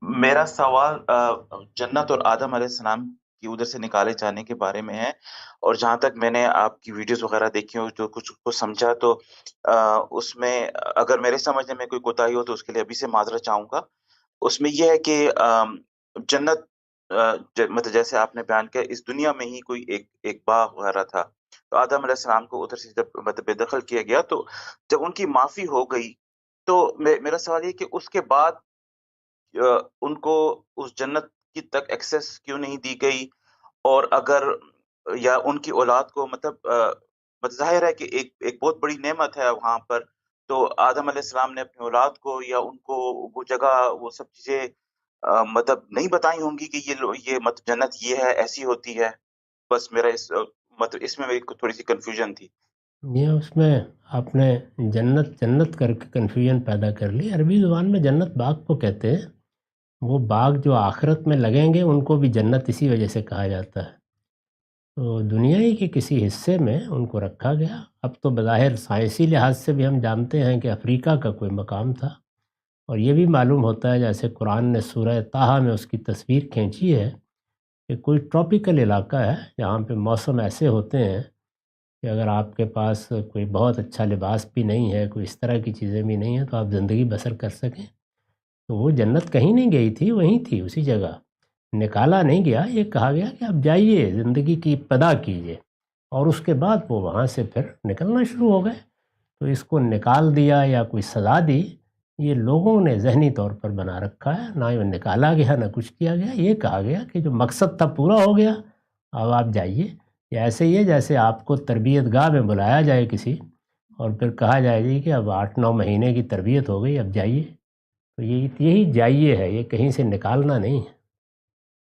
میرا سوال جنت اور آدم علیہ السلام کی ادھر سے نکالے جانے کے بارے میں ہے، اور جہاں تک میں نے آپ کی ویڈیوز وغیرہ دیکھی ہوں، جو کچھ کو سمجھا، تو اس میں اگر میرے سمجھنے میں کوئی کوتاہی ہو تو اس کے لیے ابھی سے معذرت چاہوں گا۔ اس میں یہ ہے کہ جنت مطلب جیسے آپ نے بیان کیا، اس دنیا میں ہی کوئی ایک ایک باغ وغیرہ تھا، تو آدم علیہ السلام کو ادھر سے جب مطلب بے دخل کیا گیا، تو جب ان کی معافی ہو گئی، تو میرا سوال یہ ہے کہ اس کے بعد ان کو اس جنت کی تک ایکسیس کیوں نہیں دی گئی؟ اور اگر یا ان کی اولاد کو مطلب ظاہر ہے کہ ایک ایک بہت بڑی نعمت ہے وہاں پر، تو آدم علیہ السلام نے اپنی اولاد کو یا ان کو وہ جگہ، وہ سب چیزیں مطلب نہیں بتائی ہوں گی کہ یہ مطلب جنت یہ ہے، ایسی ہوتی ہے؟ بس میرا مطلب اس میں میری تھوڑی سی کنفیوژن تھی۔ یہ اس میں آپ نے جنت جنت کر کے کنفیوژن پیدا کر لی۔ عربی زبان میں جنت باغ کو کہتے ہیں، وہ باغ جو آخرت میں لگیں گے ان کو بھی جنت اسی وجہ سے کہا جاتا ہے۔ تو دنیا ہی کے کسی حصے میں ان کو رکھا گیا۔ اب تو بظاہر سائنسی لحاظ سے بھی ہم جانتے ہیں کہ افریقہ کا کوئی مقام تھا، اور یہ بھی معلوم ہوتا ہے جیسے قرآن نے سورہ طٰہٰ میں اس کی تصویر کھینچی ہے کہ کوئی ٹراپیکل علاقہ ہے جہاں پہ موسم ایسے ہوتے ہیں کہ اگر آپ کے پاس کوئی بہت اچھا لباس بھی نہیں ہے، کوئی اس طرح کی چیزیں بھی نہیں ہیں، تو آپ زندگی بسر کر سکیں۔ تو وہ جنت کہیں نہیں گئی تھی، وہیں تھی، اسی جگہ نکالا نہیں گیا۔ یہ کہا گیا کہ آپ جائیے، زندگی کی ابتدا کیجیے، اور اس کے بعد وہ وہاں سے پھر نکلنا شروع ہو گئے۔ تو اس کو نکال دیا یا کوئی سزا دی، یہ لوگوں نے ذہنی طور پر بنا رکھا ہے۔ نہ یہ نکالا گیا، نہ کچھ کیا گیا۔ یہ کہا گیا کہ جو مقصد تھا پورا ہو گیا، اب آپ جائیے۔ یا ایسے ہی ہے جیسے آپ کو تربیت گاہ میں بلایا جائے کسی، اور پھر کہا جائے جی کہ اب 8-9 مہینے کی تربیت ہو گئی، اب جائیے۔ تو یہی جائیے ہے، یہ کہیں سے نکالنا نہیں ہے۔